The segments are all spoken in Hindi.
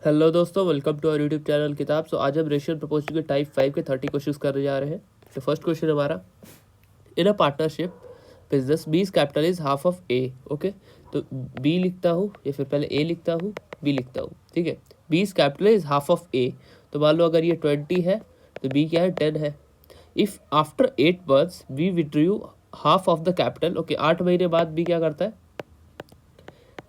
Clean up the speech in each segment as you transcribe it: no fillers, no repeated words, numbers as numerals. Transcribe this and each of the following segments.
हेलो दोस्तों, welcome to our YouTube channel किताब। आज हम रेशियो प्रपोजल के टाइप 5 के 30 क्वेश्चंस करने जा रहे हैं। तो फर्स्ट क्वेश्चन हमारा, in a partnership business b is capital is half of a. Okay, तो बी लिखता हूँ या फिर पहले ए लिखता हूँ, बी लिखता हूँ। ठीक है, b is capital is half of a. तो मान लो अगर ये 20 है तो बी क्या है, 10 है। If after 8 months B withdrew half of the capital. Okay, 8 महीने बाद बी क्या करता है,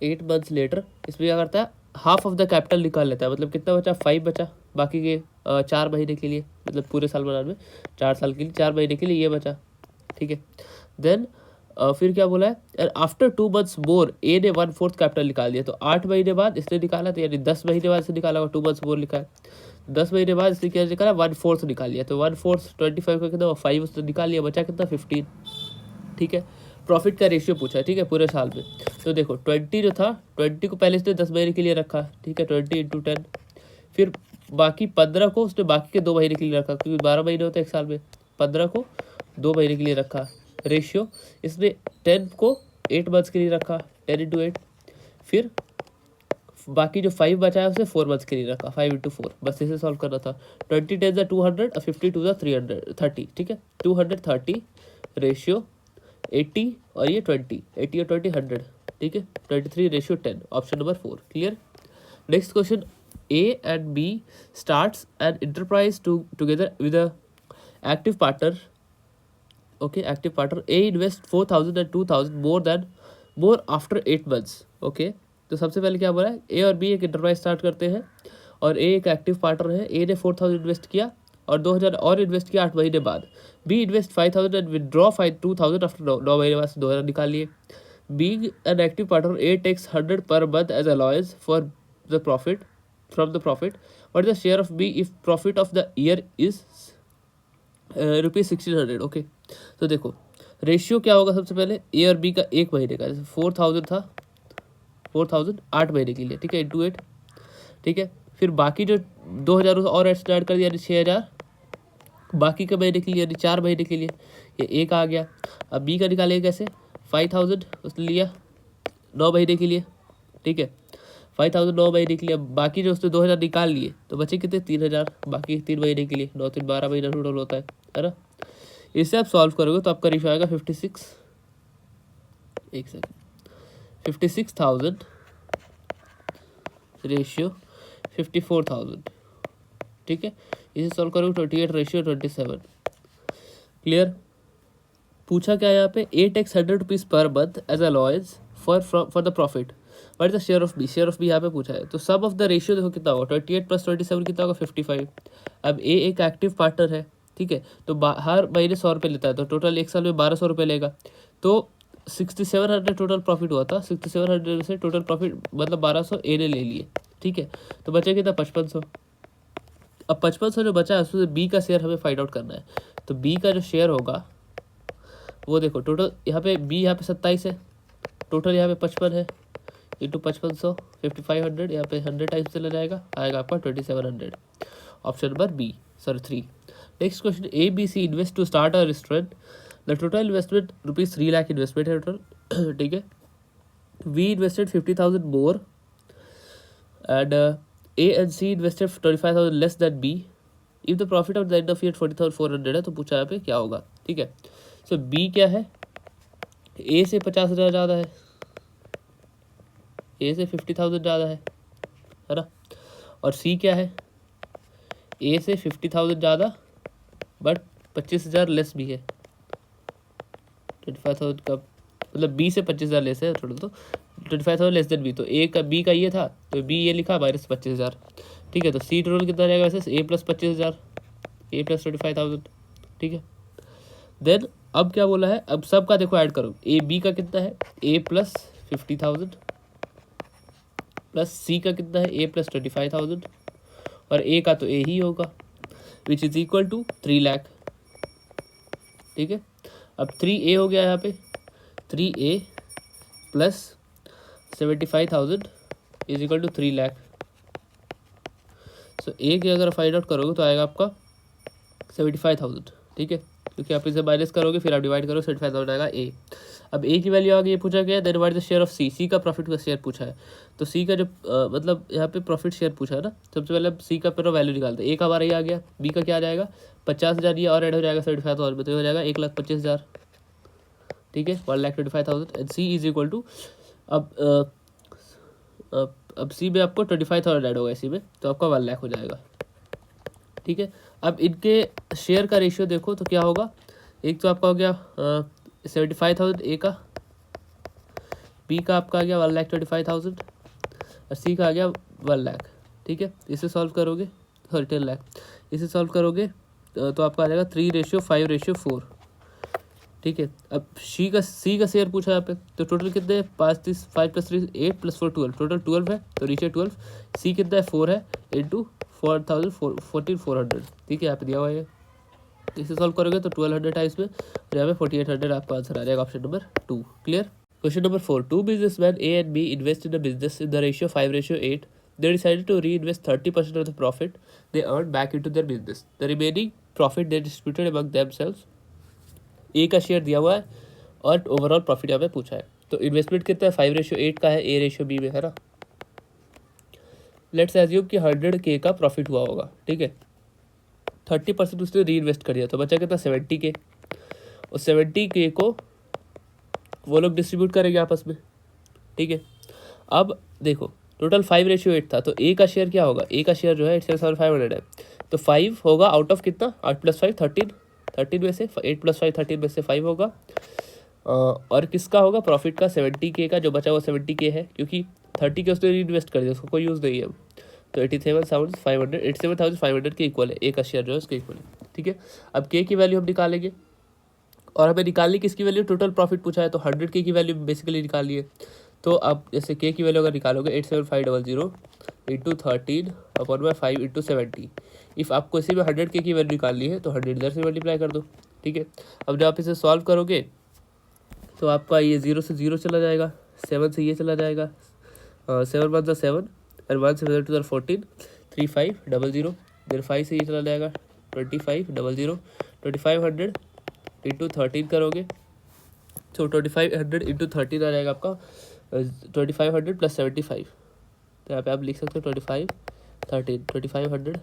8 मंथ्स लेटर इसमें क्या करता है, हाफ ऑफ द कैपिटल निकाल लेता है। मतलब कितना बचा, 5 बचा। बाकी के 4 महीने के लिए, मतलब पूरे साल बनाने में 4 साल के लिए 4 महीने के लिए ये बचा। ठीक है, देन फिर क्या बोला है, आफ्टर 2 मंथ्स मोर ए ने 1/4 कैपिटल निकाल दिया। तो 8 महीने बाद इसने निकाला, तो यानी 10 महीने बाद इसने निकाला, 2 मंथ्स मोर लिखा है। 10 महीने बाद इसने क्या निकाला, 1/4 निकाल लिया। तो 1/4 25 का कितना, 5 उसने निकाल लिया, बचा कितना, 15। ठीक है, प्रॉफिट का रेशियो पूछा है। ठीक है, पूरे साल में। तो देखो 20 जो था, 20 को पहले इसने 10 महीने के लिए रखा। ठीक है, 20 इंटू 10। फिर बाकी 15 को उसने बाकी के 2 महीने के लिए रखा, क्योंकि 12 महीने होते हैं एक साल में। 15 को 2 महीने के लिए रखा रेशियो। इसने 10 को 8 मंथ्स के लिए रखा, 10 इंटू 8। फिर बाकी जो 5 बचा है उसे 4 मंथ्स के लिए रखा, 5 इंटू 4। बस इसे सॉल्व करना था। 20 10 200 और 50 2 330। ठीक है, 230 रेशियो 80 और ये 20, 80 और 20 100। ठीक है, 23 ratio 10, option number 4 clear. Next question, A and B starts an enterprise together with a active partner. Okay, active partner A invest 4000 and 2000 more after 8 months. Okay, तो सबसे पहले क्या बोला है, ए और बी एक इंटरप्राइज स्टार्ट करते हैं और ए एक एक्टिव पार्टनर है। ए ने 4000 इन्वेस्ट किया और 2000 और इन्वेस्ट किया 8 महीने बाद। B invest 5000 and withdraw 2000 after 9 महीने बाद 2000 निकाल लिए। Being an active partner, A takes 100 per month as allowance for the profit from the profit. What is the share of B if profit of the year is ₹1600। Okay, तो देखो रेशियो क्या होगा, सबसे पहले ए और बी का एक महीने का, जैसे 4000 था, 4000 8 महीने के लिए। ठीक है, इंटू 8। ठीक है, फिर बाकी जो 2000 और ऐड कर दिया, यानी 6000 बाकी के महीने के लिए, यानी 4 महीने के लिए। ये एक आ गया। अब बी का निकालेंगे कैसे, 5000 उसने लिया 9 महीने के लिए। ठीक है, 5000 9 महीने के लिए। अब बाकी जो उसने 2000 निकाल लिए, तो बचे कितने, 3000 बाकी 3 महीने के लिए। 9 3 12 महीना टोटल होता है ना। इससे आप सॉल्व करोगे तो आपका रेशियो आएगा 56, एक सेकेंड, 56,000 रेशियो 54,000। ठीक है, इसे सॉल्व करोगे 28 रेशियो 27। क्लियर। पूछा क्या यहाँ पे, a takes 100 rupees per month as allowance for the profit. What is the share of b, share of b यहाँ पे पूछा है। तो सब ऑफ द रेशियो देखो कितना होगा, 28 + 27 कितना होगा, 55। अब ए एक एक्टिव पार्टनर है। ठीक है, तो हर महीने 100 रुपये लेता है, तो टोटल एक साल में 1200 रुपये लेगा। तो 6700 टोटल प्रॉफिट हुआ था। 6700 से टोटल प्रॉफिट मतलब 1200 ए ने ले लिए। ठीक है, तो बचे कितना, 5500। अब 5500 जो बचा है उसमें बी का शेयर हमें फाइंड आउट करना है। तो बी का जो शेयर होगा वो देखो, टोटल यहाँ पे बी यहाँ पे 27 है, टोटल यहाँ पे 55 है, इंटू 5500 5500, यहाँ पे 100 टाइम्स चला जाएगा, आएगा आपका 2700। Option number B, sorry 3। Next question, A B C invest to start a restaurant. The total investment ₹3 lakh investment है टोटल। ठीक है, we invested 50,000 more and A and C invested 25,000 less than B. If the profit of the end of year 40,400 है, तो पूछा यहाँ पे क्या होगा। ठीक है, सो बी क्या है, ए से 50,000 ज़्यादा है, ए से 50,000 ज़्यादा है ना। और सी क्या है, ए से 50,000 ज़्यादा बट 25,000 लेस भी है। 25,000 का मतलब बी से 25,000 लेस है थोड़ा, तो 25,000 लेस देन बी। तो ए का बी का ये था, तो बी ये लिखा -25,000। ठीक है, तो सी टोटल कितना रहेगा वैसे, ए + 25,000, ए + 25,000। ठीक है, देन अब क्या बोला है, अब सबका देखो ऐड करो। ए बी का कितना है, ए + 50,000 प्लस सी का कितना है, ए + 25,000, और ए का तो ए ही होगा, which is equal to 3 lakh. ठीक है, अब 3A हो गया यहाँ पे, 3A + 75,000 is equal to 3 lakh. So a के अगर फाइंड आउट करोगे तो आएगा आपका 75,000। ठीक है, क्योंकि आप इसे माइनस करोगे फिर आप डिवाइड करोगे, 75,000 आएगा ए। अब ए की वैल्यू आ गई, ये पूछा गया then what is the share of C, C का प्रॉफिट का शेयर पूछा है। तो सी का जो मतलब यहाँ पे प्रॉफिट शेयर पूछा है ना, सबसे पहले सी का पूरा वैल्यू निकालते हैं। ए का हमारा ये आ गया, बी का क्या आ जाएगा 50,000, ये और ऐड हो जाएगा 75,000 में, तो ये हो जाएगा 1,25,000, ठीक है 1,25,000 and C is equal to, अब सी में आपको 25,000 ऐड होगा इसी में, तो आपका 1,00,000 हो जाएगा, ठीक है। अब इनके शेयर का रेशियो देखो तो क्या होगा, एक तो आपका हो गया 75,000 ए का, बी का आपका आ गया 1,25,000 और सी का आ गया 1,00,000, ठीक है। इसे सॉल्व करोगे, सॉरी 10,00,000, इसे सॉल्व करोगे तो आपका आ जाएगा 3:5:4, ठीक है। अब सी का शेयर पूछा यहाँ पे, तो टोटल कितने हैं 5 + 3 8 + 4 12, टोटल 12 है, तो नीचे 12, सी कितना है 4 है इंटू 1400, ठीक है यहाँ पे दिया हुआ है। इसे सॉल्व करोगे तो 1200 टाइम्स में, और यहाँ पे 4800 आपका आंसर आ जाएगा, option number 2, clear. Question number 4, 2 businessmen A and B invest in a business in the ratio 5:8. They decided to reinvest 30% of the profit they earned back into their business. The remaining profit they distributed among themselves. ए का शेयर दिया हुआ है और ओवरऑल प्रॉफिट यहाँ पे पूछा है। तो इन्वेस्टमेंट कितना है 5:8 का है, A:B में है ना। लेट्स एज्यूम कि 100K का प्रॉफिट हुआ होगा, ठीक है, 30% उसने री इन्वेस्ट कर दिया, तो बचा कितना 70K, और 70K को वो लोग डिस्ट्रीब्यूट करेंगे आपस में, ठीक है। अब देखो टोटल 5:8 था, तो ए का शेयर क्या होगा, ए का शेयर जो है 8,500 है, तो 5 होगा आउट ऑफ कितना 8 + 5 13 में से 8 + 5 13 में से 5 होगा, और किसका होगा प्रॉफिट का 70K का, जो बचा हुआ 70K है, क्योंकि 30K उसने री इन्वेस्ट कर दिया, उसको कोई यूज़ नहीं है, तो 87,500 के इक्वल है, ए का शेयर जो है उसके इक्वल है, ठीक है। अब के की वैल्यू हम निकालेंगे, और हमें निकालनी किसकी वैल्यू, टोटल प्रॉफिट पूछा है, तो 100K की वैल्यू बेसिकली निकालनी है। तो अब जैसे के की वैल्यू अगर निकालोगे 87500 इंटू 13/5 इंटू 70, इफ़ आपको इसी में 100K की वैल्यू निकालनी है तो 100 इधर से मल्टीप्लाई कर दो, ठीक है। अब जब आप इसे सॉल्व करोगे तो आपका ये 0 से 0 चला जाएगा, 7 से ये चला जाएगा, 7 × 1 = 7 और 1 से 2 = 14, 3500, फिर 5 से ये चला जाएगा 2500, 2500 इंटू 13 करोगे तो 2500 इंटू 13 आ जाएगा आपका 2500 + 75, तो यहाँ पे आप लिख सकते हो 25 13 2500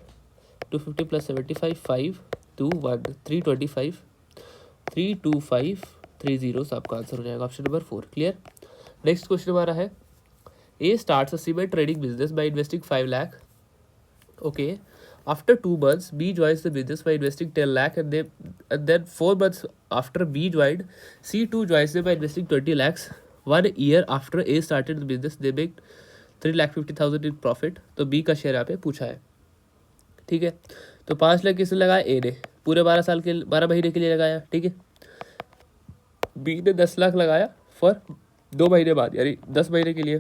250 + 75 5 2 1 325 32530 आपका आंसर हो जाएगा, option number 4, clear. Next question हमारा है, a starts a cement trading business by investing 5 lakh, okay. After 2 months, B joins the business by investing 10 lakh, and then 4 months after B joined, C too joins them by investing 20 lakhs. 1 year after A started the business, they make 3,50,000 in profit. तो B का शेयर यहाँ पे पूछा है, ठीक है। तो 5 लाख किसने लगाया, A ने, पूरे 12 महीने के लिए लगाया, ठीक है। B ने 10 लाख लगाया फॉर 2 महीने बाद, यानी 10 महीने के लिए,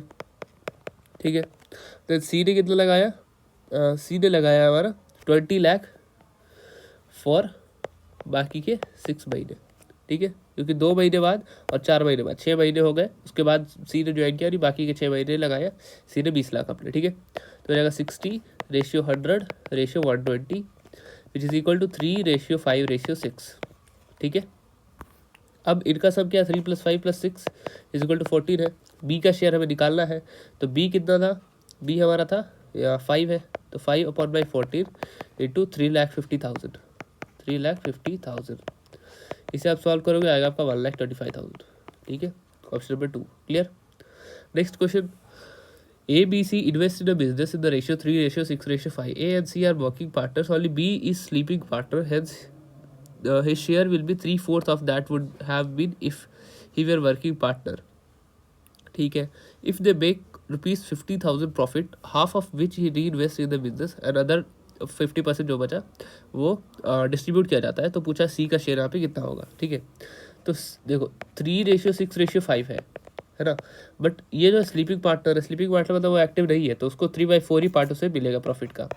ठीक है। तो C ने कितना लगाया, सी ने लगाया हमारा 20 लाख फॉर बाकी के 6 महीने, ठीक है, क्योंकि 2 महीने बाद और 4 महीने बाद 6 महीने हो गए, उसके बाद सी ने ज्वाइन किया, नहीं बाकी के 6 महीने लगाया सी ने 20 लाख अपने, ठीक है। तो जाएगा 60:100:120 विच इज इक्वल टू 3:5:6, ठीक है। अब इनका सब क्या 3 + 5 + 6 इज इक्वल टू 14 है। बी का शेयर हमें निकालना है, तो बी कितना था, बी हमारा था 5 है, तो 5/14 इंटू 3,50,000, इसे आप सॉल्व करोगे आएगा आपका 1,25,000, ठीक है, option number 2, clear. Next question, A, B, C invest in a business in the ratio 3:6:5. A and C are working partners. Only B is sleeping partner. Hence, his share will be 3/4 of that would have been if he were working partner. ठीक है. If they make ₹50,000 profit, half of which he reinvests in the business, another 50% जो बचा वो डिस्ट्रीब्यूट किया जाता है. तो पूछा C का शेयर यहाँ पे कितना होगा. ठीक है. तो देखो 3:6:5 है ना. बट ये जो स्लीपिंग पार्टनर है, स्लीपिंग पार्टनर मतलब वो एक्टिव नहीं है, तो उसको 3/4 ही पार्ट उसे मिलेगा प्रॉफिट का.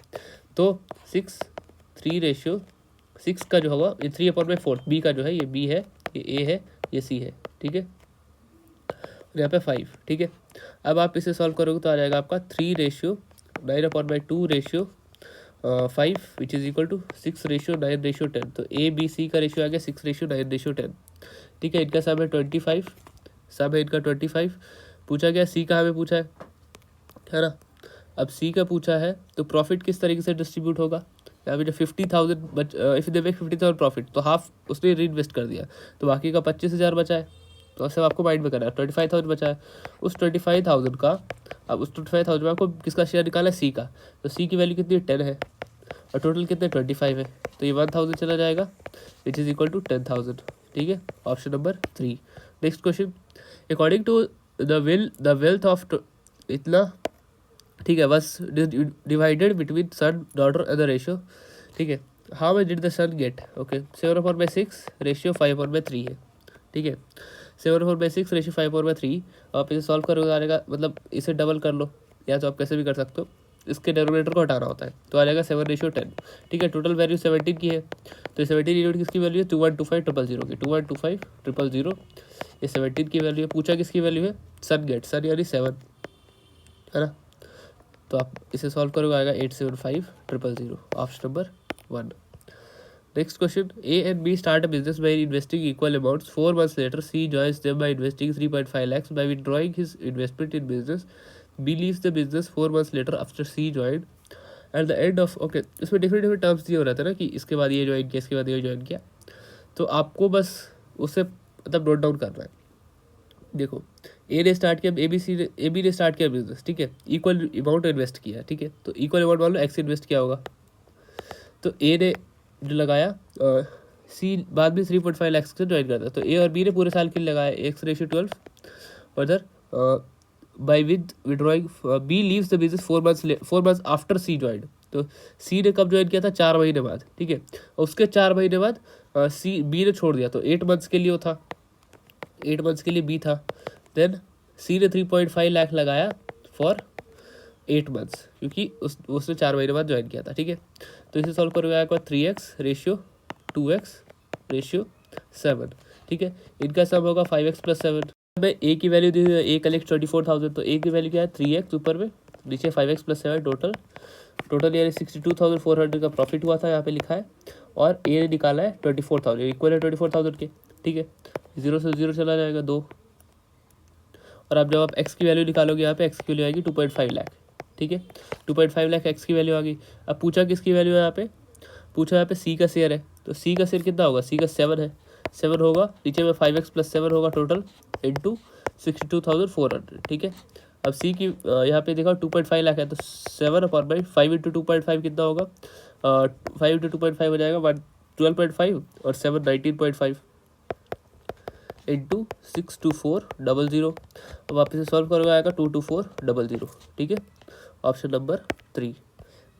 तो 3:6 का जो होगा ये 3/4 बी का जो है, ये बी है, ये ए है, ये सी है. ठीक है. और यहाँ पे 5. ठीक है. अब आप इसे सॉल्व करोगे तो आ जाएगा आपका 3:9/2:5 विच इज इक्वल टू 6:9:10. तो ए बी सी का रेशियो आ गया 6:9:10. ठीक है. इनका सब है 25 सम है इनका 25 पूछा गया। सी का हमें पूछा है ना। अब सी का पूछा है तो प्रॉफिट किस तरीके से डिस्ट्रीब्यूट होगा। यहाँ पे जो 50,000 इफ दे मेक 50,000 प्रॉफिट तो हाफ उसने री इन्वेस्ट कर दिया, तो बाकी का 25,000 बचा है। तो सब आपको माइंड में करना है। 25,000 बचा है, उस 25,000 का, अब उस 25,000 में आपको किसका शेयर निकाला है, सी का। तो सी की वैल्यू कितनी है, 10 है, और टोटल कितने 25 है, तो ये 1000 चला जाएगा, विच इज़ इक्वल टू 10,000। ठीक है, option number 3। Next question, according to the wealth of इतना, ठीक है, बस divided between son daughter and the ratio. ठीक है, how much did the son get, okay 7/6 ratio 5/3 है। ठीक है, 7/6 रेशियो 5/3। आप इसे सॉल्व करोगे आ जाएगा, मतलब इसे डबल कर लो या तो आप कैसे भी कर सकते हो, इसके डेनोमिनेटर को हटाना होता है, तो आ जाएगा 7/10। ठीक है, टोटल वैल्यू 17 की है, तो 17 यूनिट किसकी वैल्यू है, 2125,000 की, 2125,000 ये 17 की वैल्यू है। पूछा किसकी वैल्यू है, सन गेट, सन यानी 7 है ना। तो आप इसे सॉल्व करोगे आएगा 875,000, option number 1। Next question, A and B start a business by investing equal amounts. 4 months later C joins them by investing 3.5 lakhs by withdrawing his investment in business. B leaves the business 4 months later after C join at the end of, okay इसमें डिफरेंट टर्म्स दिए हो रहते हैं ना, कि इसके बाद ये ज्वाइन किया, इसके बाद ये ज्वाइन किया, तो आपको बस उसे मतलब नोट डाउन करना है। देखो, ए ने स्टार्ट किया, ए बी ने स्टार्ट किया बिजनेस, ठीक है, इक्वल अमाउंट इन्वेस्ट किया, ठीक है, तो इक्वल अमाउंट मान लो एक्स इन्वेस्ट किया होगा, तो ए ने जो लगाया, सी बाद में 3.5 lakhs से ज्वाइन करता है, तो ए और बी ने पूरे साल के लिए लगाया X/12। Further by withdrawing B leaves the business 4 months after C join. तो सी ने कब ज्वाइन किया था, 4 महीने बाद, ठीक है, और उसके 4 महीने बाद सी बी ने छोड़ दिया, तो 8 months के लिए वो था, 8 months के लिए बी था। देन सी ने 3.5 लाख लगाया फॉर 8 months, क्योंकि उसने 4 महीने बाद ज्वाइन किया था, ठीक है। तो इसे सॉल्व करोगे आपका 3x रेशियो 2x रेशियो 7, ठीक है। इनका सम होगा 5x + 7 में ए की वैल्यू दी हुई है, ए कलेक्ट 24,000, तो ए की वैल्यू क्या है 3x ऊपर में, नीचे 5x + 7 टोटल यानी 62,400 का प्रॉफिट हुआ था, यहाँ पे लिखा है, और ए ने निकाला है 24,000, इक्वल है 24,000 के, ठीक है। 0 से 0 चला जाएगा 2, और अब जब आप x की वैल्यू निकालोगे, यहाँ पे x की वैल्यू आएगी 2.5 लाख, ठीक है, 2.5 लाख x की वैल्यू आ गई। अब पूछा किसकी वैल्यू है, यहाँ पे पूछा यहाँ पे सी का शेयर है, तो सी का शेयर कितना होगा, सी का 7 है, 7 होगा, नीचे में 5x + 7 होगा टोटल इंटू 62,400, ठीक है। अब सी की यहाँ पे देखा 2.5 लाख है, तो 7/5 इंटू 2.5 कितना होगा, 5 इंटू 2.5 हो जाएगा 12.5, और 7 19.5 इंटू 62400। अब आप इसे सॉल्व करोगे आएगा 22400, ठीक है, option number 3।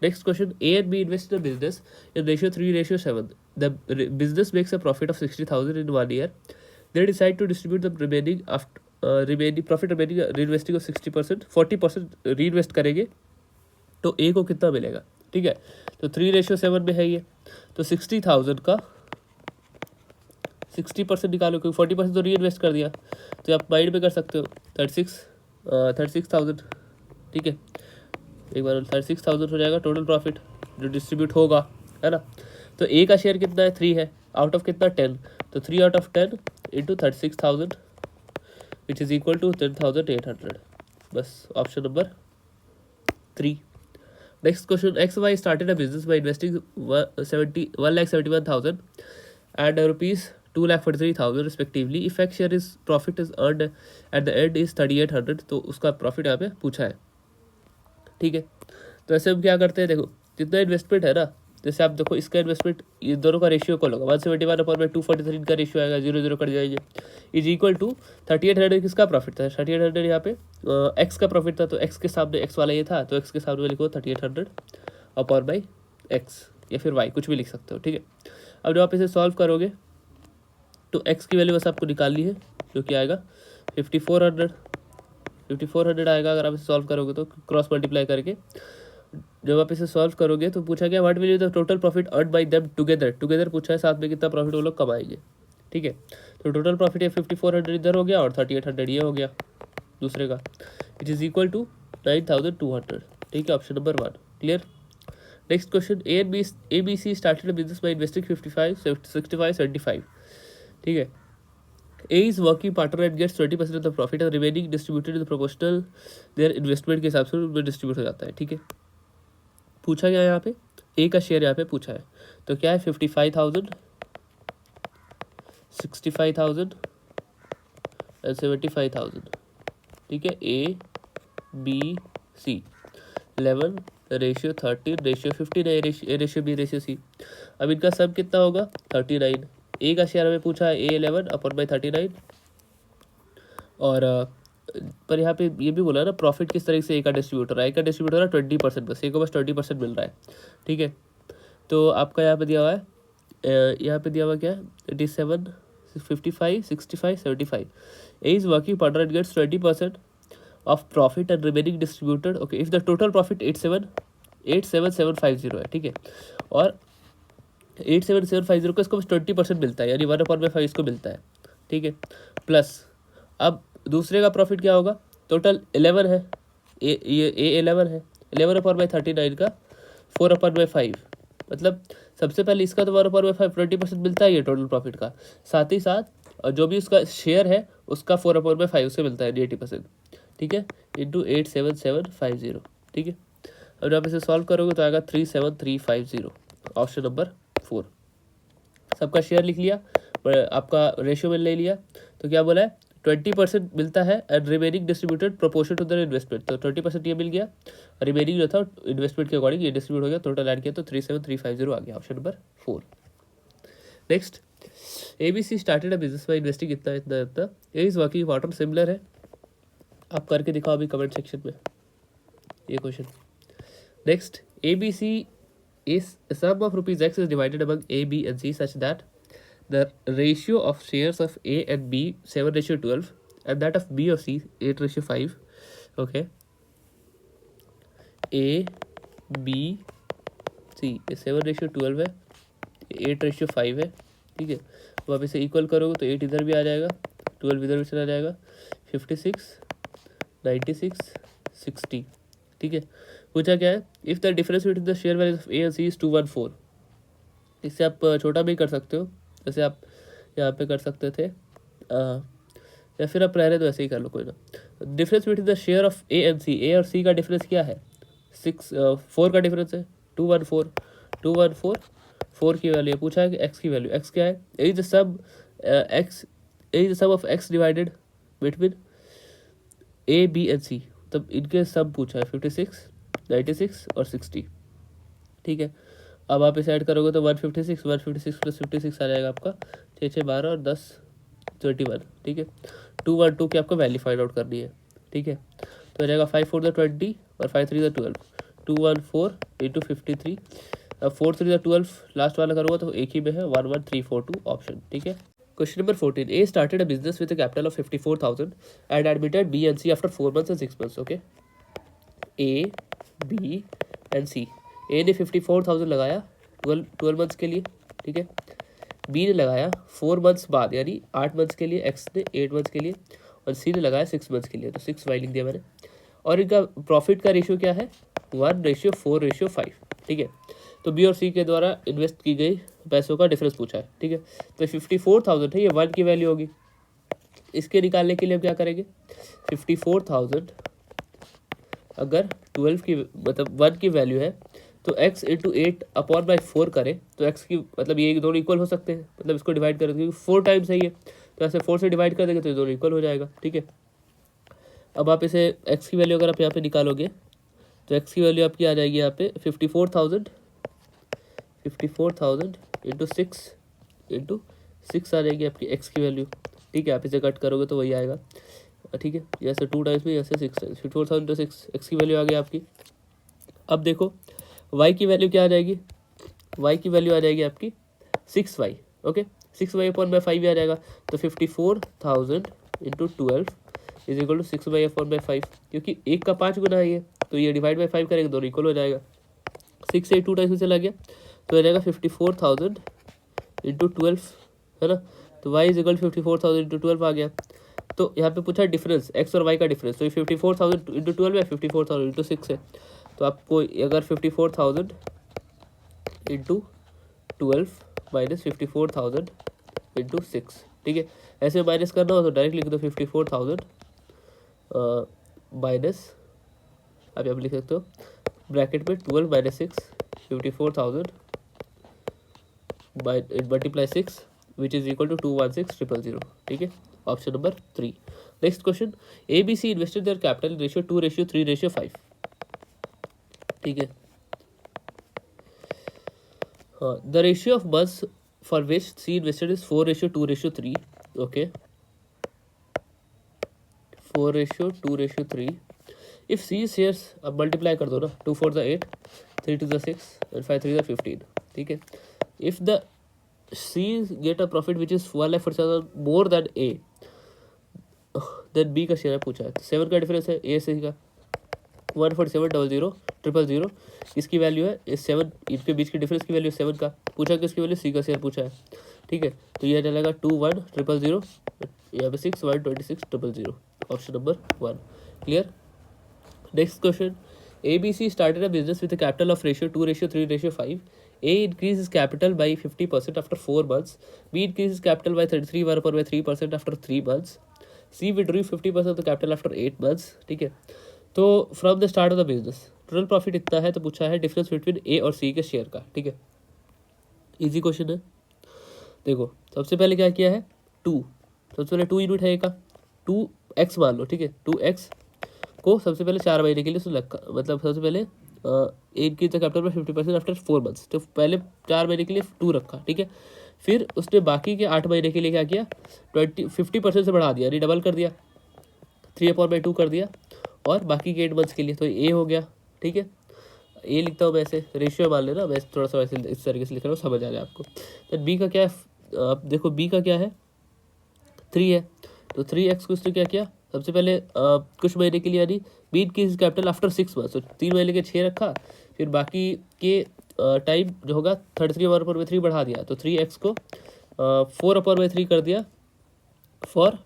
Next question, A and B invest in a business in ratio 3:7. The business makes a profit of 60,000 in 1 year. They decide to distribute the remaining remaining profit remaining reinvesting of 60%, 40% reinvest करेंगे, तो A को कितना मिलेगा, ठीक है। तो 3:7 में है ये, तो 60,000 का 60% निकालो, क्योंकि 40% तो री इन्वेस्ट कर दिया, तो आप माइंड में कर सकते हो 36,000, ठीक है, एक बार 36,000 हो जाएगा टोटल प्रॉफिट जो डिस्ट्रीब्यूट होगा, है ना। तो ए का शेयर कितना है, 3 है, आउट ऑफ कितना 10, तो 3 out of 10 into 36,000 which is equal to 10,800, बस option number 3। Next question, X Y started a business by investing 1,71,000 and ₹2,43,000 respectively. If X share is profit is earned at the end is 3,800, तो उसका प्रॉफिट यहाँ पे पूछा है, ठीक है। तो ऐसे हम क्या करते हैं, देखो जितना इन्वेस्टमेंट है ना, जैसे आप देखो इसका इन्वेस्टमेंट, ये दोनों का रेशियो कॉल होगा, 171/243 का रेशियो आएगा, 0 कट जाएंगे, इज इक्वल टू 3,800 किसका प्रॉफिट था, 3,800 यहाँ पे एक्स का प्रॉफिट था, तो एक्स के सामने एक्स वाला ये था, तो एक्स के सामने लिखो 3,800 अपॉन बाई एक्स, या फिर वाई, कुछ भी लिख सकते हो, ठीक है। अब जब आप इसे सॉल्व करोगे तो एक्स की वैल्यू बस आपको निकालनी है, जो कि आएगा 5,400 आएगा अगर आप इसे सॉल्व करोगे तो, क्रॉस मल्टीप्लाई करके जब आप इसे सॉल्व करोगे तो पूछा गया what will be the total profit earn by them together पूछा है, साथ में कितना प्रॉफिट वो लोग कमाएंगे, ठीक है। तो टोटल प्रॉफिट है 5,400 इधर हो गया, और 3,800 ये हो गया दूसरे का, इट इज़ इक्वल टू 9,200, ठीक है, option number 1 clear. Next question, A B C started business by investing 55, 65, 75, ठीक है। A is working partner and gets 20% of the profit and remaining distributed in the proportional their investment के हिसाब से उनमें डिस्ट्रीब्यूट हो जाता है, ठीक है। पूछा गया यहाँ पे ए का शेयर यहाँ पे पूछा है, तो क्या है 55,000, 65,000 एंड 75,000, ठीक है। A B C 11 ratio 13 ratio 15 A ratio B ratio C. अब इनका सब कितना होगा 39। ए का शेयर हमें पूछा है ए 11 अपन बाई 39, और पर यहाँ पे ये भी बोला ना प्रॉफिट किस तरीके से ए का डिस्ट्रीब्यूट हो रहा है। ए का डिस्ट्रीब्यूट हो रहा है 20%, बस ए को बस 20% मिल रहा है, ठीक है। तो आपका यहाँ पे दिया हुआ है, यहाँ पे दिया हुआ क्या है 87 55 65 75। A is working partner and gets 20% of profit and remaining distributed, okay, if the total profit 87750 है, ठीक है। और 87750 को इसको बस 20% मिलता है, यानी 1/5 इसको मिलता है, ठीक है। प्लस अब दूसरे का प्रॉफिट क्या होगा, टोटल 11 है, ए 11 है, 11/39 का 4/5, मतलब सबसे पहले इसका तो 1/5 20% मिलता है ये टोटल प्रॉफिट का, साथ ही साथ जो भी उसका शेयर है उसका 4/5 उसे मिलता है 80%, ठीक है, इंटू 87750, ठीक है। अब आप इसे सॉल्व करोगे तो आएगा 37350, ऑप्शन नंबर 4। सबका शेयर लिख लिया, आपका रेशियो में ले लिया, तो क्या बोला है 20% मिलता है and remaining distributed proportion to the investment, तो 20% ये मिल गया, रिमेनिंग जो था इन्वेस्टमेंट के अकॉर्डिंग ये डिस्ट्रीब्यूट हो गया, टोटल ऐड किया तो 37350 आ गया, option number 4। Next, ABC started a business by investing इतना इतना इतना, ए इज वर्किंग पार्टनर, सिमिलर है, आप करके दिखाओ अभी कमेंट सेक्शन में ये question. Next, ABC is a sum of rupees X is divided among A, B and C such that the ratio of shares of A and B 7/12 and that of B or C 8/5, okay, A B C 7/12 है, 8/5 है, ठीक है। तो आप इसे इक्वल करोगे तो 8 इधर भी आ जाएगा, 12 इधर भी चला जाएगा, 56 96 60, ठीक है। पूछा क्या है, if the difference between the share values of A and C is 214, इससे आप छोटा भी कर सकते हो, जैसे आप यहाँ पे कर सकते थे, या फिर आप रह तो ऐसे ही कर लो, कोई ना। Difference between the share of A and C, A और सी का डिफरेंस क्या है 4 का डिफरेंस है 214 4 की वैल्यू है। पूछा है कि एक्स की वैल्यू, एक्स क्या है, a is the sum of x divided between a b and c, तब इनके सब पूछा है 56 96 और 60, ठीक है। अब आप इसे ऐड करोगे तो 156 प्लस 56 आ जाएगा आपका 6 6 12 और 10 21, ठीक है। 212 की आपको वैल्यू फाइंड आउट करनी है, ठीक है। तो आ जाएगा 5 4 द 20 और 5 3 द 12, 214 इंटू 53, अब 4 3 द 12 लास्ट वाला करोगे तो एक ही में है 11342 ऑप्शन, ठीक है। Question number 14. A started a business with a capital of 54,000 and admitted B and C after 4 months and 6 months. Okay. A, B and C. A ने 54,000 लगाया 12 मंथ्स के लिए, ठीक है। B ने लगाया 4 मंथ्स बाद यानी 8 मंथ्स के लिए, X ने 8 मंथ्स के लिए और C ने लगाया 6 मंथ्स के लिए, तो 6 वाई लिख दिया मैंने। और इनका प्रॉफिट का रेशियो क्या है 1/4/5, ठीक है। तो बी और सी के द्वारा इन्वेस्ट की गई पैसों का डिफरेंस पूछा है, ठीक है। तो 54,000 है, ये 1 की वैल्यू होगी, इसके निकालने के लिए हम क्या करेंगे 54,000 अगर 12 की मतलब 1 की वैल्यू है तो x इंटू 8/4 करें तो x की मतलब ये दोनों इक्वल हो सकते हैं, मतलब इसको डिवाइड करें क्योंकि 4 टाइम्स है ये, तो ऐसे 4 से डिवाइड कर देंगे तो ये दोनों इक्वल हो जाएगा, ठीक है। अब आप इसे x की वैल्यू अगर आप यहाँ पे निकालोगे तो x की वैल्यू आपकी आ जाएगी यहाँ पे 54,000 इंटू 6 आ जाएगी आपकी x की वैल्यू, ठीक है। आप इसे कट करोगे तो वही आएगा, ठीक है। जैसे 2 टाइम्स में जैसे 6 टाइम्स 54,000 इंटू 6 x की वैल्यू आ गई आपकी। अब देखो y की वैल्यू क्या आ जाएगी, y की वैल्यू आ जाएगी आपकी 6y, ओके। 6y/5 आ जाएगा, तो 54,000 into 12 is equal to 6y/5, क्योंकि 1 का 5 गुना है ये, तो ये डिवाइड बाई 5 करेंगे दोनों इक्वल हो जाएगा। 6 से 2 टाइम्स में चला गया तो आ जाएगा 54,000 इंटू 12, है ना। तो y इज इक्वल 54,000 इंटू 12 आ गया। तो यहाँ पे पूछा डिफरेंस x और y का डिफरेंस, तो ये 54,000 इंटू 12 है, 54,000 इंटू 6 है, तो आपको अगर 54,000 इंटू 12 माइनस 54,000 इंटू 6 ठीक है। ऐसे माइनस करना हो तो डायरेक्ट लिख दो 54,000 माइनस, अब आप लिख सकते हो ब्रैकेट में 12 minus 6, 54,000 multiply 6 which is equal to 216,000, ठीक है। Option number 3। Next question, ABC invested their capital ratio 2:3:5, ठीक है। हाँ, the ratio of months for which C invested is 4:2:3, okay, 4:2:3। If C shares, अब मल्टीप्लाई कर दो ना, 2 4 8, 3 2 6 and 5 3 15, ठीक है। If the C get a profit which is 1,40,000 more than A, then B का शेयर पूछा है। तो 7 का डिफरेंस है ए से का 147,000,000,000, इसकी वैल्यू है इस 7, इनके बीच की डिफरेंस की वैल्यू 7 का पूछा, किसकी वैल्यू सी का शेयर पूछा है, ठीक है। तो यह चलेगा 21,000,000, यहाँ पे 6,126,000, option number 1 clear. Next question, ABC started a business with a capital of ratio 2:3:5. A increases capital by 50% after 4 months. B increases capital by 33% after 3 months. C withdrew 50% of the capital after 8 months, ठीक है। तो from the start of the business total profit इतना है, तो पूछा है डिफरेंस बिटवीन ए और सी के शेयर का, ठीक है। इजी क्वेश्चन है। देखो सबसे पहले क्या किया है, 2, सबसे पहले 2 यूनिट है ए का, 2x मान लो, ठीक है। 2x को सबसे पहले 4 महीने के लिए उसने रखा, मतलब सबसे पहले इनकी कैपिटल में 50% आफ्टर 4 मंथ्स, तो पहले 4 महीने के लिए 2 रखा, ठीक है। फिर उसने बाकी के 8 महीने के लिए क्या किया, 50% से बढ़ा दिया, यानी डबल कर दिया, 3/2 कर दिया, और बाकी के 8 मंथ्स के लिए तो ए हो गया, ठीक है। ए लिखता हूँ मैं ऐसे, रेशियो मान लेना, मैं थोड़ा सा वैसे इस तरीके से लिख रहा हूँ, समझ आ जाए आपको। तो बी का क्या है, आप देखो बी का क्या है, 3 है, तो 3x को उसने क्या किया, सबसे पहले कुछ महीने के लिए, यानी बी की कैपिटल आफ्टर 6 मंथ्स, तो 3 महीने के 6 रखा, फिर बाकी के टाइम जो होगा 33/3 बढ़ा दिया, तो 3x को 4/3 कर दिया फॉर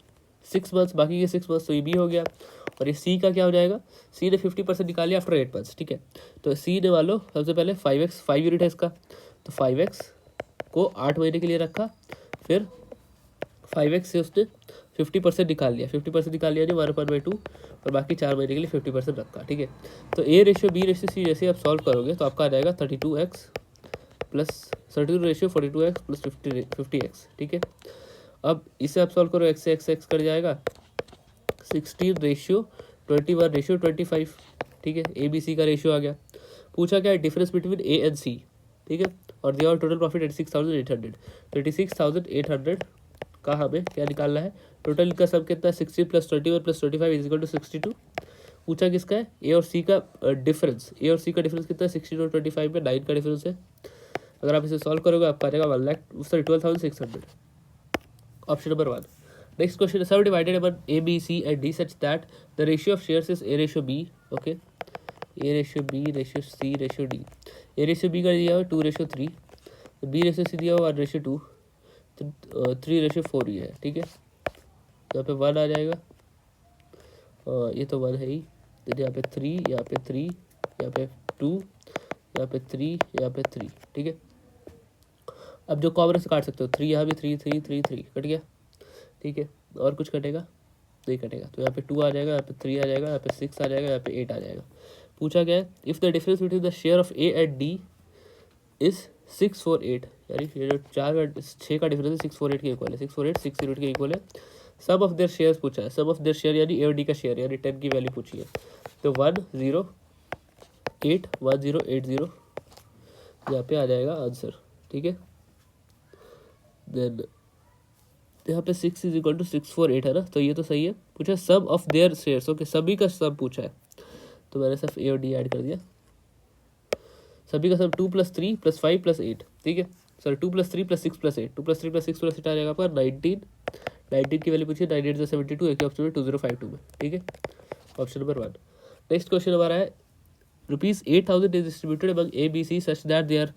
6 मंथ्स, बाकी के 6 मंथ्स, तो ये बी हो गया। और ये सी का क्या हो जाएगा, सी ने 50% निकालिया आफ्टर 8 मंथ्स, ठीक है। तो सी ने मान लो सबसे पहले 5x, 5 यूनिट है इसका, तो 5x को 8 महीने के लिए रखा, फिर 5x से उसने 50% निकाल लिया, 50% निकाल लिया नहीं 1/2, और बाकी 4 महीने के लिए 50% रखा, ठीक है। तो A ratio B ratio C जैसे आप सॉल्व करोगे तो आपका आ जाएगा 32x plus 32 ratio 42x plus 50x, ठीक है। अब इसे आप सॉल्व करो, x से x कट जाएगा, 16:21:25, ठीक है। ए बी सी का रेशियो आ गया। पूछा क्या है, डिफरेंस बिटवीन ए एंड सी, ठीक है। और दिया टोटल प्रॉफिट 86,800, 86,800 का हमें क्या निकालना है, टोटल का सब कितना है, 60 + 21 + 25 इज इक्वल टू 62। पूछा किसका है, ए और सी का डिफरेंस, ए और सी का डिफरेंस कितना है, 16 और 25 में 9 का डिफरेंस है। अगर आप इसे सॉल्व करोगे आपका आ जाएगा 12,600, ऑप्शन नंबर 1। नेक्स्ट क्वेश्चन, सब divided among A B C and D such that the ratio of shares is A/B, okay, A/B ratio C ratio D। A/B का दिया हुआ 2:3, B रेशियो C दिया हुआ 1:2, तो 3:4 ही है, ठीक है। यहाँ पे 1 आ जाएगा, ये तो 1 है ही, तो यहाँ पे 3, यहाँ पे 3, यहाँ पे 2, यहाँ पे 3, यहाँ पे 3, ठीक है। अब जो कॉमन से काट सकते हो, 3 यहाँ भी 3 3 3 3 कट गया, ठीक है। और कुछ कटेगा नहीं कटेगा, तो यहाँ पे 2 आ जाएगा, यहाँ पे 3 आ जाएगा, यहाँ पे 6 आ जाएगा, यहाँ पे 8 आ जाएगा। पूछा गया है, if the difference between the share of A and D is 648, यानी ये जो 6 का डिफरेंस है 648 के इक्वल है, 648 6 यूनिट के इक्वल है। सब ऑफ देयर शेयर्स पूछा है, सब ऑफ देयर शेयर यानी ए और डी का शेयर, यानी 10 की वैल्यू पूछी है। तो 1080 यहाँ पे आ जाएगा आंसर, ठीक है। देन यहाँ पे 6 इज इक्वल टू 648 है ना, तो ये तो सही है। पूछा सम ऑफ देयर शेयर्स, ओके, सभी का सम पूछा है, तो मैंने सिर्फ ए और डी ऐड कर दिया। सभी का सम 2 + 3 + 5 + 8, ठीक है। सॉरी 2 + 3 + 6 + 8, 2 + 3 + 6 + 8 आ जाएगा आपका 19 की वैल्यू पूछिए, 9 8 72, एक ऑप्शन में 2052 में, ठीक है, ऑप्शन नंबर 1। नेक्स्ट क्वेश्चन हमारा है, ₹8,000 is distributed among A B C such that they are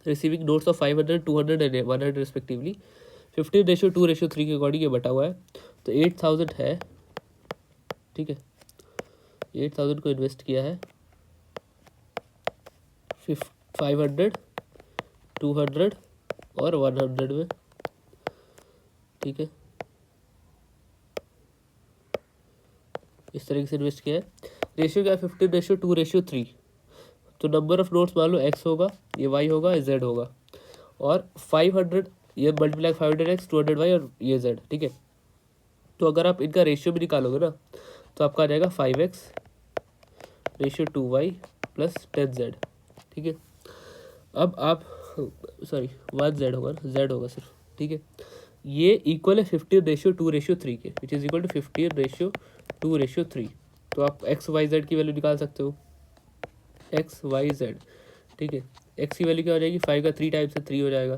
receiving notes of 500 200 and 100 respectively, 15:2:3 के अकॉर्डिंग ये बटा हुआ है। तो 8,000 है, ठीक है, 8,000 को इन्वेस्ट किया है 500 200 और 100 में, ठीक है, इस तरीके से इन्वेस्ट किया है। रेशियो क्या है, 15:2:3। तो नंबर ऑफ नोट्स मान लो x होगा, ये y होगा, ये z होगा, और 500 ये मल्टीप्लाई 500x, 200y और ये z। ठीक है, तो अगर आप इनका रेशियो भी निकालोगे ना तो आपका आ जाएगा 5x/2y + 10z। ठीक है, अब आप सॉरी 1z होगा ना, z होगा सिर्फ। ठीक है, ये इक्वल है 15:2:3 के, विच इज़ इक्वल टू 15:2:3। तो आप एक्स वाई जेड की वैल्यू निकाल सकते हो, एक्स वाई जेड। ठीक है, एक्स की वैल्यू क्या हो जाएगी, 5 का 3 टाइम से 3 हो जाएगा,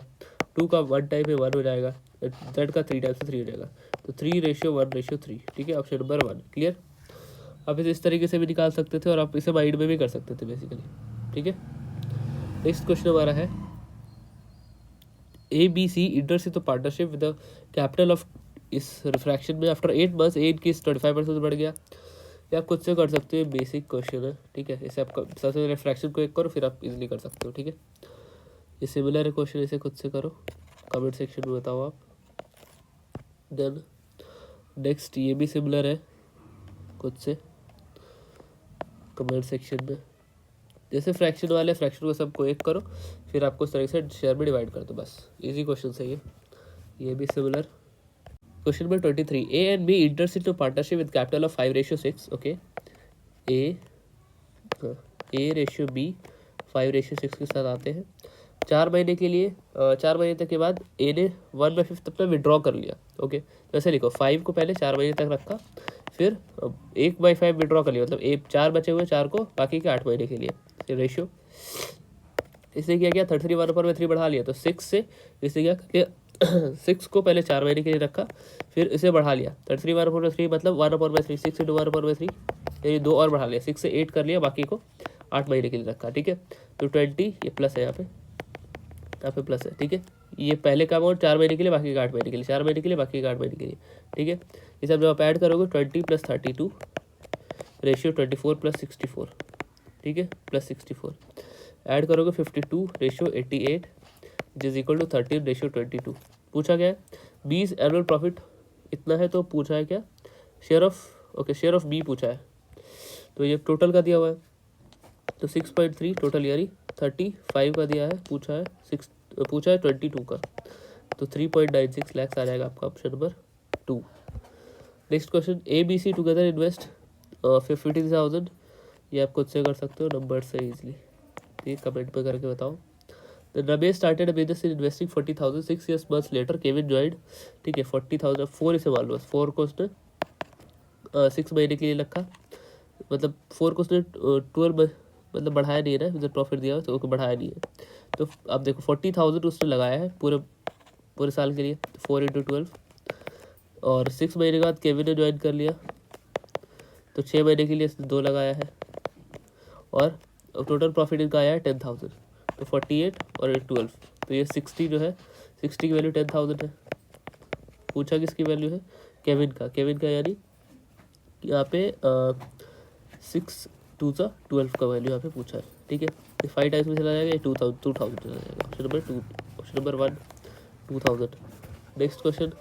2 का 1 टाइम में 1 हो जाएगा, जेड का 3 टाइम से 3 हो जाएगा, तो 3:1:3। ठीक है, ऑप्शन नंबर 1 क्लियर। आप इसे इस तरीके से भी निकाल सकते थे और आप इसे माइंड में भी कर सकते थे बेसिकली। ठीक है, नेक्स्ट क्वेश्चन हमारा है ABC enters into partnership with the capital of इस रिफ्रैक्शन में आफ्टर 8 months ए की 25% बढ़ गया। ये आप खुद से कर सकते हो, बेसिक क्वेश्चन है। ठीक है, इसे आप सबसे पहले रिफ्रैक्शन को एक करो, फिर आप इजीली कर सकते हो। ठीक है, ये सिमिलर है क्वेश्चन, इसे खुद से करो, कमेंट सेक्शन में बताओ आप। देन नेक्स्ट ये भी सिमिलर है, खुद से कमेंट सेक्शन में। जैसे फ्रैक्शन वाले फ्रैक्शन को सबको एक करो, फिर आपको इस तरह से शेयर में डिवाइड कर दो, बस इजी क्वेश्चन है ये भी similar. Question number 23, A and B enters into partnership with capital of 5:6। Okay, A ratio B 5:6 के साथ आते हैं 4 महीने के लिए। 4 महीने तक के बाद ए ने 1/5 अपना विड्रॉ कर लिया। ओके, तो ऐसे लिखो, 5 को पहले 4 महीने तक रखा, फिर 1/5 विड्रॉ कर लिया, मतलब 4 बचे हुए, 4 को बाकी के 8 महीने के लिए रेशियो। इसने क्या किया, 33 1/3 बढ़ा लिया, तो 6 से इसने क्या किया 6 को पहले 4 महीने के लिए रखा, फिर इसे बढ़ा लिया 33 1/3 मतलब 1/3, 6 × 1/3 यानी 2 और बढ़ा लिया, 6 से 8 कर लिया, बाकी को 8 महीने के लिए रखा। ठीक है, तो 20 ये प्लस है, यहाँ पे प्लस है। ठीक है, ये पहले का अमाउंट 4 महीने के लिए, बाकी का 8 महीने के लिए, 4 महीने के लिए, बाकी का 8 महीने के लिए। ठीक है, इसे अब जब आप ऐड करोगे 20 + 32 रेशियो 24 + 64। ठीक है, +64 ऐड करोगे 52 ratio 88 which is equal to 13 ratio 22। पूछा गया है 20 एनुअल प्रॉफिट इतना है, तो पूछा है क्या, शेयर ऑफ बी पूछा है, तो ये टोटल का दिया हुआ है, तो 6.3 टोटल यानी 35 का दिया है, पूछा है 22 का, तो 3.96 लाख आ जाएगा आपका option number 2। Next question, A B C together invest 50,000। ये आप खुद से कर सकते हो नंबर से इजीली, ठीक, कमेंट पे करके बताओ। Ramesh started business in investing 40,000 6 years months later Kevin joined. ठीक है, 40,000 4 इसे मान लो, 4 को उसने 6 महीने के लिए रखा, मतलब 4 को उसने 12 मतलब बढ़ाया नहीं है ना, जब प्रॉफिट दिया तो बढ़ाया नहीं है। तो अब देखो 40,000 उसने लगाया है पूरे साल के लिए, 4 × 12, और 6 महीने के बाद केविन ने ज्वाइन कर लिया, तो 6 महीने के लिए इसने 2 लगाया है, और टोटल प्रॉफिट इनका आया है 10,000, तो 48 और 12, तो ये 60 जो है, 60 की वैल्यू 10,000 है। पूछा किसकी वैल्यू है, केविन का यानी यहाँ पे 6 2 सा 12 का वैल्यू यहाँ पे पूछा है। ठीक है, 5 टाइम्स में चला जाएगा, 2,000 चला जाएगा, option number 1 2,000। Next question,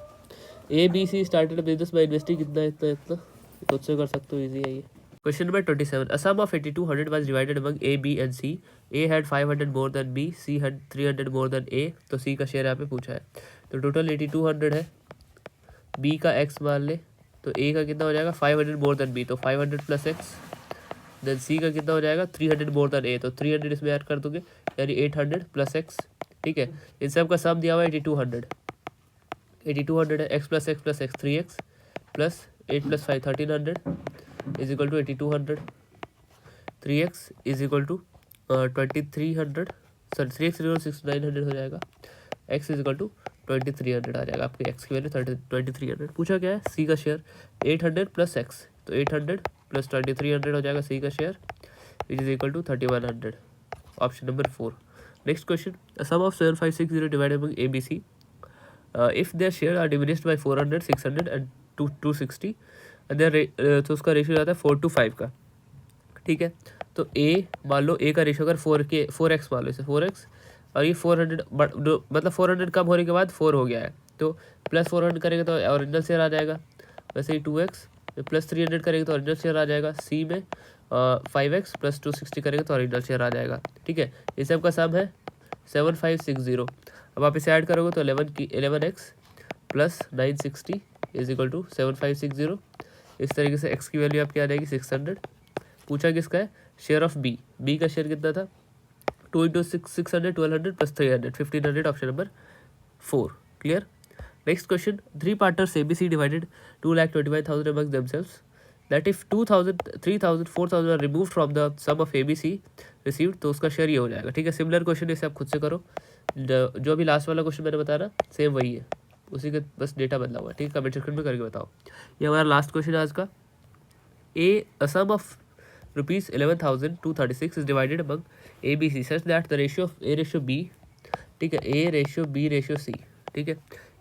A B C started business by investing इतना खुद से कर सकते हो, ईजी है ये। Question number 27. A sum of 8,200 was divided among A, B and C. A had 500 more than B, C had 300 more than A. तो C का शेयर यहाँ पे पूछा है, तो टोटल 8,200 है, B का X मान ले, तो A का कितना हो जाएगा 500 more than B, तो 500 + X, देन C का कितना हो जाएगा 300 more than A, तो 300 इसमें ऐड कर दोगे यानी 800 + X। ठीक है, इन सब का सम दिया हुआ है 8,200 है, X + X + X 3X + 8 + 5 1300 is equal to 8,200, 3x is equal to 2,300, sorry 3x 6,900 हो जाएगा, x इज इक्वल टू 2,300 आ जाएगा, आपकी x की वैल्यू 2,300। पूछा क्या है, सी का शेयर 800 + x, तो 800 + 2,300 हो जाएगा सी का share, which is equal to 3,100, option number 4। Next question, sum of 7,560 divided by A B C, if their share are diminished by 400 600 and 260 तो उसका रेशियो आता है 4:5 का। ठीक है, तो ए मान लो, ए का रेशियो अगर 4x मान लो, इसे 4x, और ये 400 मतलब 400 कम होने के बाद 4 हो गया है, तो प्लस 400 करेंगे तो ओरिजिनल शेयर आ जाएगा। वैसे ही 2x प्लस 300 करेंगे तो ओरिजिनल शेयर आ जाएगा। सी में 5x प्लस 260 करेंगे तो ओरिजिनल शेयर आ जाएगा। ठीक है, ये सब का सम है 7560। अब आप इसे ऐड करोगे तो 11x plus 960 is equal to 7560। इस तरीके से x की वैल्यू आपकी आ जाएगी 600। पूछा किसका है, शेयर ऑफ बी का शेयर कितना था, 2 into 600 1200 plus 300 1500, option number 4। Clear. Next question, 3 partners ABC divided 2,25,000 among themselves that if 2,000 3,000 4,000 are removed from the sum of ABC received, तो उसका शेयर ये हो जाएगा। ठीक है, सिमिलर क्वेश्चन इसे आप खुद से करो। जो अभी लास्ट वाला क्वेश्चन मैंने बताया ना, सेम वही है, उसी का बस डेटा बदला हुआ है। ठीक है, कमेंट सेक्शन में करके बताओ। ये हमारा लास्ट क्वेश्चन है आज का। A sum of rupees 11,236 is divided among ABC such that the ratio of A ratio B, ठीक है, A ratio B ratio C, ठीक है,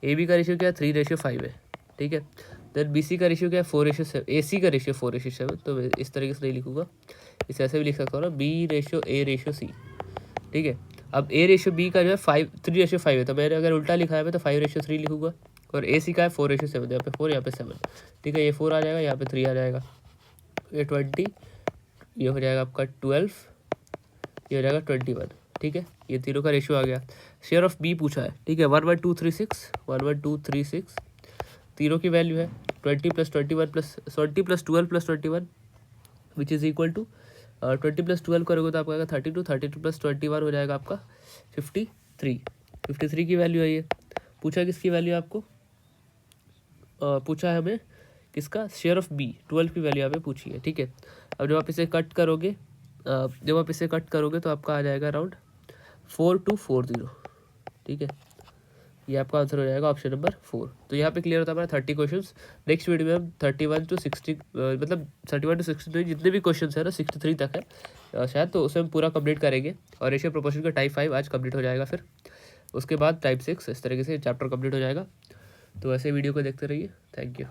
AB का रेशियो क्या है 3:5 है। ठीक है, देन BC का रेशियो क्या है 4:7, AC का रेशियो 4:7। तो मैं इस तरीके से नहीं लिखूंगा, इसे ऐसे भी लिख सकता हूँ ना, B ratio A ratio C। ठीक है, अब A रेशियो B का जो है 3:5 है, तो मैंने अगर उल्टा लिखा है तो 5:3 लिखूंगा। और AC का है 4:7, यहाँ पे 4 यहाँ पे 7। ठीक है, ये 4 आ जाएगा, यहाँ पे 3 आ जाएगा, ये 20, ये हो जाएगा आपका 12, ये हो जाएगा 21। ठीक है, ये तीनों का रेशियो आ गया। शेयर ऑफ बी पूछा है। ठीक है, 11236 तीनों की वैल्यू है 20 plus 21 plus 20 plus 12 plus 21 which is equal to 20 plus 12 करोगे तो आपका आएगा 32 प्लस 21 हो जाएगा आपका 53 की वैल्यू है ये। पूछा किसकी वैल्यू आपको, पूछा है हमें किसका, शेयर ऑफ बी 12 की वैल्यू हमें पूछी है। ठीक है, अब जब आप इसे कट करोगे तो आपका आ जाएगा अराउंड 4240। ठीक है, ये आपका आंसर हो जाएगा ऑप्शन नंबर 4। तो यहाँ पे क्लियर होता है हमारा 30 क्वेश्चंस। नेक्स्ट वीडियो में हम 31 to 60 मतलब 31 to 63 जितने भी क्वेश्चंस है ना 63 तक है शायद, तो उसे हम पूरा कंप्लीट करेंगे। और रेशियो प्रोपोर्शन का टाइप 5 आज कंप्लीट हो जाएगा, फिर उसके बाद टाइप 6, इस तरीके से चैप्टर कंप्लीट हो जाएगा। तो ऐसे वीडियो को देखते रहिए। Thank you.